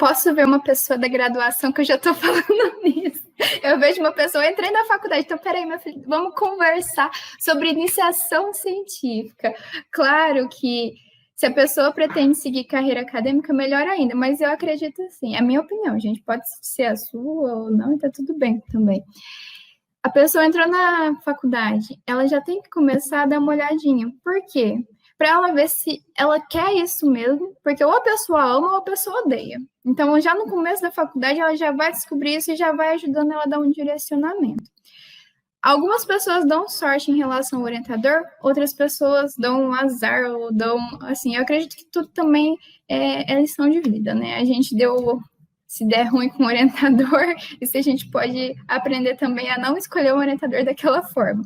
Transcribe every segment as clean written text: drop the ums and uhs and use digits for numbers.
posso ver uma pessoa da graduação que eu já estou falando nisso. Eu vejo uma pessoa, eu entrei na faculdade, então peraí, minha filha, vamos conversar sobre iniciação científica. Claro que se a pessoa pretende seguir carreira acadêmica, melhor ainda, mas eu acredito assim, é a minha opinião, gente, pode ser a sua ou não, tá tudo bem também. A pessoa entrou na faculdade, ela já tem que começar a dar uma olhadinha. Por quê? Para ela ver se ela quer isso mesmo, porque ou a pessoa ama ou a pessoa odeia. Então, já no começo da faculdade, ela já vai descobrir isso e já vai ajudando ela a dar um direcionamento. Algumas pessoas dão sorte em relação ao orientador, outras pessoas dão azar ou dão, assim, eu acredito que tudo também é lição de vida, né? A gente deu, se der ruim com o orientador, e se a gente pode aprender também a não escolher o orientador daquela forma.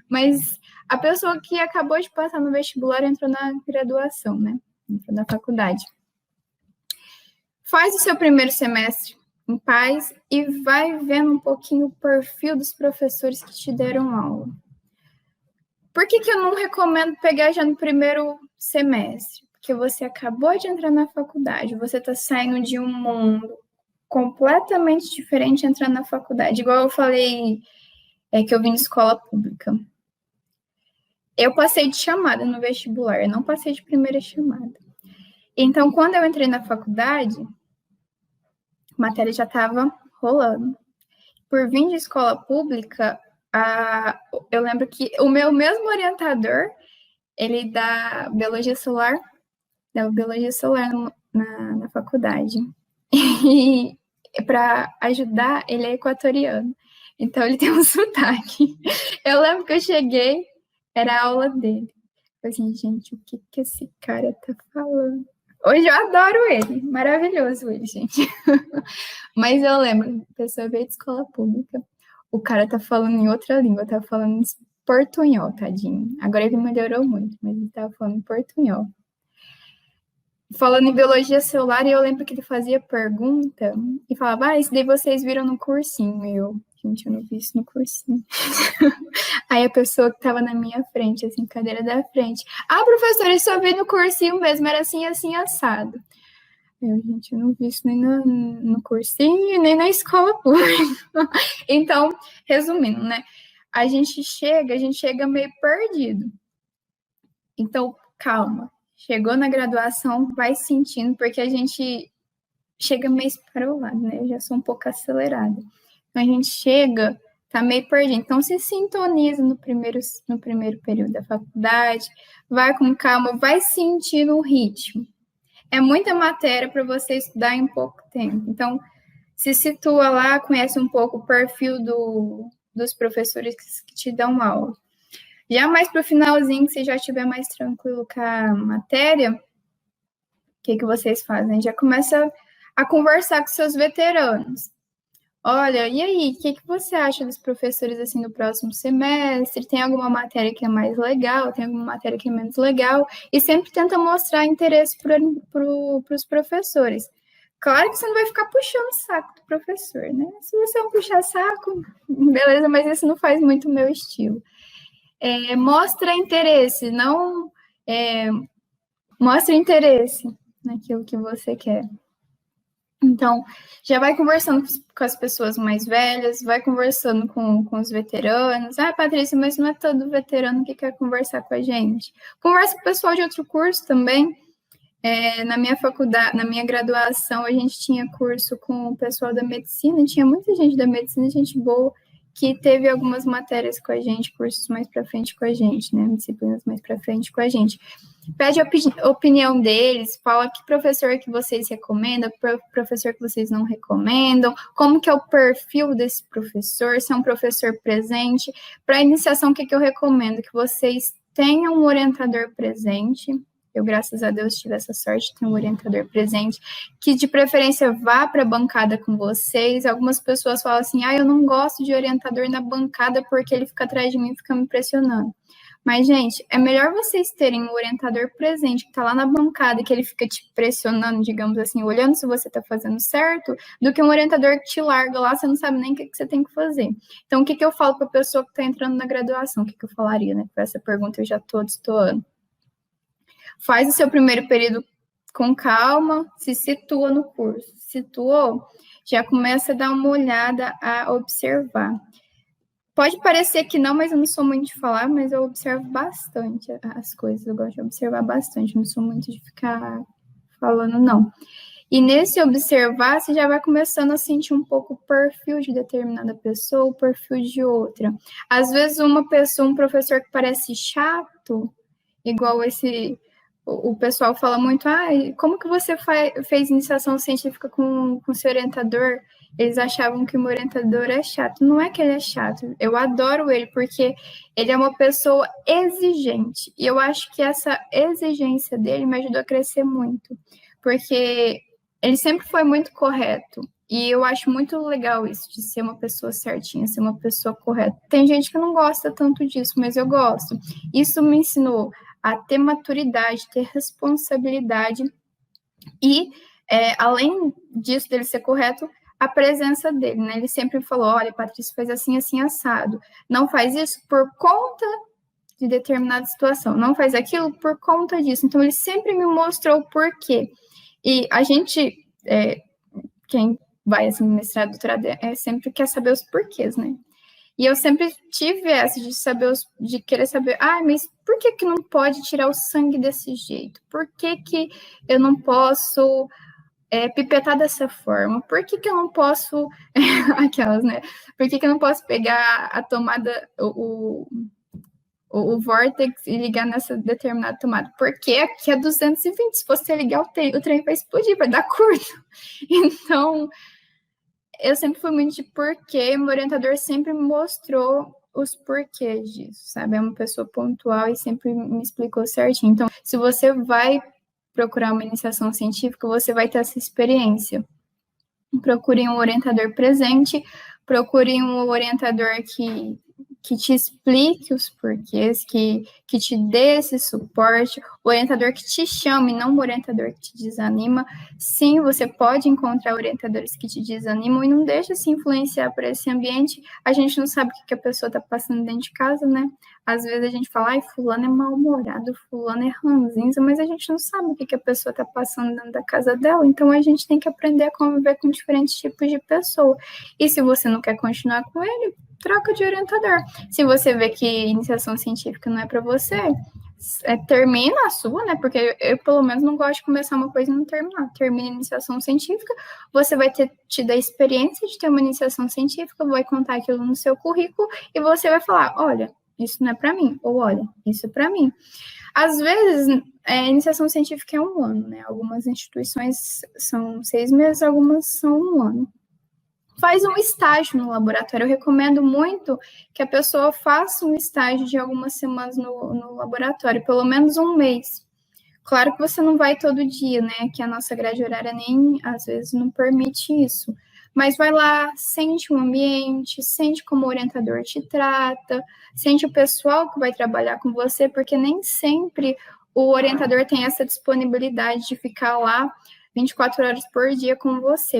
Mas a pessoa que acabou de passar no vestibular entrou na graduação, né? Entrou na faculdade. Faz o seu primeiro semestre em paz e vai vendo um pouquinho o perfil dos professores que te deram aula. Por que eu não recomendo pegar já no primeiro semestre? Porque você acabou de entrar na faculdade, você está saindo de um mundo completamente diferente entrando na faculdade. Igual eu falei, que eu vim de escola pública. Eu passei de chamada no vestibular, eu não passei de primeira chamada. Então, quando eu entrei na faculdade, a matéria já estava rolando. Por vir de escola pública, eu lembro que o meu mesmo orientador, ele dá biologia celular na faculdade. E para ajudar, ele é equatoriano. Então, ele tem um sotaque. Eu lembro que eu cheguei, era a aula dele. Eu falei assim, gente, o que esse cara tá falando? Hoje eu adoro ele, maravilhoso ele, gente. Mas eu lembro, a pessoa veio de escola pública, o cara tá falando em outra língua, tá falando em portunhol, tadinho. Agora ele melhorou muito, mas ele tava falando em portunhol. Falando em biologia celular, eu lembro que ele fazia pergunta e falava, isso daí vocês viram no cursinho. Gente, eu não vi isso no cursinho. Aí a pessoa que estava na minha frente, assim, cadeira da frente. Professora, eu só vi no cursinho mesmo, era assim, assim, assado. Gente, eu não vi isso nem no cursinho, nem na escola pública. Então, resumindo, né? A gente chega meio perdido. Então, calma. Chegou na graduação, vai sentindo, porque a gente chega meio esparolado, né? Eu já sou um pouco acelerada. Então, a gente chega, tá meio perdido. Então, se sintoniza no primeiro período da faculdade, vai com calma, vai sentindo o ritmo. É muita matéria para você estudar em pouco tempo. Então, se situa lá, conhece um pouco o perfil dos professores que te dão aula. Já mais para o finalzinho, se já estiver mais tranquilo com a matéria, o que vocês fazem? Já começa a conversar com seus veteranos. Olha, e aí, o que você acha dos professores assim no próximo semestre? Tem alguma matéria que é mais legal? Tem alguma matéria que é menos legal? E sempre tenta mostrar interesse para os professores. Claro que você não vai ficar puxando o saco do professor, né? Se você não puxar saco, beleza, mas isso não faz muito o meu estilo. Mostra interesse, não mostra interesse naquilo que você quer. Então, já vai conversando com as pessoas mais velhas, vai conversando com os veteranos. Patrícia, mas não é todo veterano que quer conversar com a gente. Conversa com o pessoal de outro curso também. Na minha faculdade, na minha graduação, a gente tinha curso com o pessoal da medicina, tinha muita gente da medicina, gente boa, que teve algumas matérias com a gente, cursos mais para frente com a gente, né? Disciplinas mais para frente com a gente. Pede a opinião deles, fala que professor que vocês recomendam, professor que vocês não recomendam, como que é o perfil desse professor, se é um professor presente. Para a iniciação, o que eu recomendo? Que vocês tenham um orientador presente. Eu, graças a Deus, tive essa sorte de ter um orientador presente, que de preferência vá para a bancada com vocês. Algumas pessoas falam assim, eu não gosto de orientador na bancada porque ele fica atrás de mim e fica me pressionando. Mas, gente, é melhor vocês terem um orientador presente que está lá na bancada e que ele fica te pressionando, digamos assim, olhando se você está fazendo certo, do que um orientador que te larga lá, você não sabe nem o que você tem que fazer. Então, o que eu falo para a pessoa que está entrando na graduação? O que eu falaria, né? Para essa pergunta eu já estou destoando. Faz o seu primeiro período com calma, se situa no curso. Situou, já começa a dar uma olhada, a observar. Pode parecer que não, mas eu não sou muito de falar, mas eu observo bastante as coisas. Eu gosto de observar bastante, não sou muito de ficar falando, não. E nesse observar, você já vai começando a sentir um pouco o perfil de determinada pessoa, o perfil de outra. Às vezes, uma pessoa, um professor que parece chato, igual o pessoal fala muito, como que você fez iniciação científica com seu orientador? Eles achavam que o meu orientador é chato. Não é que ele é chato, eu adoro ele, porque ele é uma pessoa exigente. E eu acho que essa exigência dele me ajudou a crescer muito, porque ele sempre foi muito correto. E eu acho muito legal isso, de ser uma pessoa certinha, ser uma pessoa correta. Tem gente que não gosta tanto disso, mas eu gosto. Isso me ensinou a ter maturidade, ter responsabilidade e, além disso, dele ser correto, a presença dele, né? Ele sempre falou, olha, Patrícia faz assim, assim, assado. Não faz isso por conta de determinada situação, não faz aquilo por conta disso. Então, ele sempre me mostrou o porquê. E a gente, quem vai, assim, mestrado, doutorado, sempre quer saber os porquês, né? E eu sempre tive essa de saber, de querer saber, mas por que não pode tirar o sangue desse jeito? Por que eu não posso pipetar dessa forma? Por que eu não posso, aquelas, né? Por que eu não posso pegar a tomada, o vórtex e ligar nessa determinada tomada? Porque aqui é 220, se você ligar o trem vai explodir, vai dar curto. Então, eu sempre fui muito de porquê, meu orientador sempre me mostrou os porquês disso, sabe? É uma pessoa pontual e sempre me explicou certinho. Então, se você vai procurar uma iniciação científica, você vai ter essa experiência. Procure um orientador presente, procure um orientador que te explique os porquês, que te dê esse suporte, o orientador que te chame, não o orientador que te desanima. Sim, você pode encontrar orientadores que te desanimam e não deixa se influenciar por esse ambiente. A gente não sabe o que a pessoa está passando dentro de casa, né? Às vezes a gente fala, fulano é mal-humorado, fulano é ranzinza, mas a gente não sabe o que a pessoa está passando dentro da casa dela, então a gente tem que aprender a conviver com diferentes tipos de pessoa. E se você não quer continuar com ele, troca de orientador. Se você vê que iniciação científica não é para você, termina a sua, né? Porque eu, pelo menos, não gosto de começar uma coisa e não terminar. Termina a iniciação científica, você vai ter tido a experiência de ter uma iniciação científica, vai contar aquilo no seu currículo e você vai falar, olha, isso não é para mim, ou olha, isso é para mim. Às vezes, a iniciação científica é 1 ano, né? Algumas instituições são 6 meses, algumas são 1 ano. Faz um estágio no laboratório. Eu recomendo muito que a pessoa faça um estágio de algumas semanas no laboratório, pelo menos 1 mês. Claro que você não vai todo dia, né? Que a nossa grade horária nem, às vezes, não permite isso. Mas vai lá, sente o ambiente, sente como o orientador te trata, sente o pessoal que vai trabalhar com você, porque nem sempre o orientador tem essa disponibilidade de ficar lá 24 horas por dia com você.